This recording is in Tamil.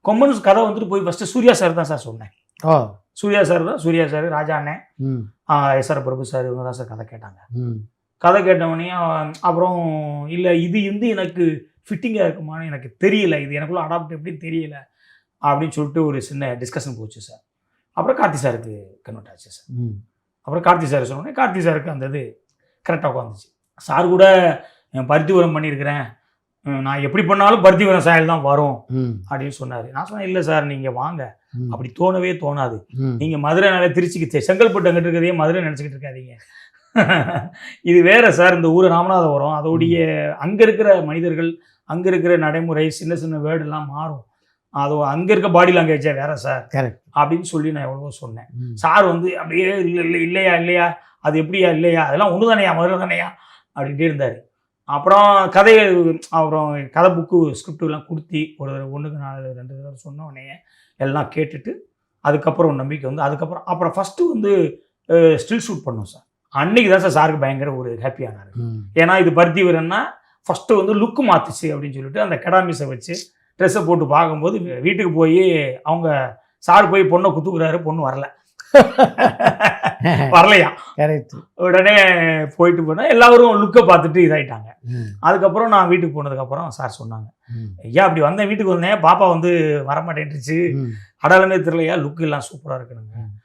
கொம்பன் கதை வந்துட்டு போய் ஃபஸ்ட்டு சூர்யா சார் தான் சார் சொன்னேன். சூர்யா சார், ராஜா அண்ணன், எஸ்ஆர் பிரபு சார், இவங்க தான் சார் கதை கேட்டாங்க. கதை கேட்டவொடனே அப்புறம் இல்லை இது வந்து எனக்கு ஃபிட்டிங்காக இருக்குமான்னு எனக்கு தெரியல, இது எனக்குள்ள அடாப்ட் எப்படின்னு தெரியல அப்படின்னு சொல்லிட்டு ஒரு சின்ன டிஸ்கஷன் போச்சு சார். அப்புறம் கார்த்தி சாருக்கு கன்வெர்ட் ஆச்சு சார். அப்புறம் கார்த்தி சார் சொன்னோடனே கார்த்தி சாருக்கு அந்த இது கரெக்டாக உட்காந்துச்சு. சார் கூட பருத்தி உரம் பண்ணியிருக்கிறேன், நான் எப்படி பண்ணாலும் பருத்தி உரம் சாயல் தான் வரும் அப்படின்னு சொன்னார். நான் சொன்னேன் இல்லை சார் நீங்கள் வாங்க, அப்படி தோணவே தோணாது. நீங்கள் மதுரை திருச்சிக்கு செங்கல்பட்டு அங்கிட்டு இருக்கிறதே மதுரை நினச்சிக்கிட்டு இருக்காதீங்க. இது வேற சார், இந்த ஊர் ராமநாதபுரம், அதோடைய அங்கே இருக்கிற மனிதர்கள், அங்கே இருக்கிற நடைமுறை, சின்ன சின்ன வேர்டெல்லாம் மாறும். அது அங்கே இருக்க பாடி லாங்குவேஜே வேற சார் அப்படின்னு சொல்லி நான் எவ்வளவோ சொன்னேன். சார் வந்து அப்படியே இல்லையா அது எப்படியா இல்லையா, அதெல்லாம் ஒன்று தானையா மதுரை தானையா அப்படின்ட்டே இருந்தார். அப்புறம் அப்புறம் கதை புக்கு ஸ்கிரிப்டுலாம் கொடுத்தி ஒரு 1க்கு 4 2 தடவை சொன்ன உடனே எல்லாம் கேட்டுட்டு அதுக்கப்புறம் நம்பிக்கை வந்து அப்புறம் ஃபஸ்ட்டு வந்து ஸ்டில் ஷூட் பண்ணோம் சார். அன்னைக்கு தான் சாருக்கு பயங்கர ஒரு ஹாப்பியானார். ஏன்னா இது பருத்தி வீரன்னா ஃபஸ்ட்டு வந்து லுக்கு மாற்றுச்சு அப்படின்னு சொல்லிட்டு அந்த கெடாமிஸை வச்சு ட்ரெஸ்ஸை போட்டு பார்க்கும்போது வீட்டுக்கு போய் அவங்க சார் போய் பொண்ணை குத்துக்குறாரு, பொண்ணு வரலையா. உடனே போயிட்டு போனால் எல்லாரும் லுக்கை பார்த்துட்டு இதாயிட்டாங்க. அதுக்கப்புறம் நான் வீட்டுக்கு போனதுக்கப்புறம் சார் சொன்னாங்க, ஐயா அப்படி வந்தேன், வீட்டுக்கு வந்தேன், பாப்பா வந்து வரமாட்டேன்ட்டுச்சு, அடலமே தெரியலையா, லுக்கு எல்லாம் சூப்பராக இருக்குனுங்க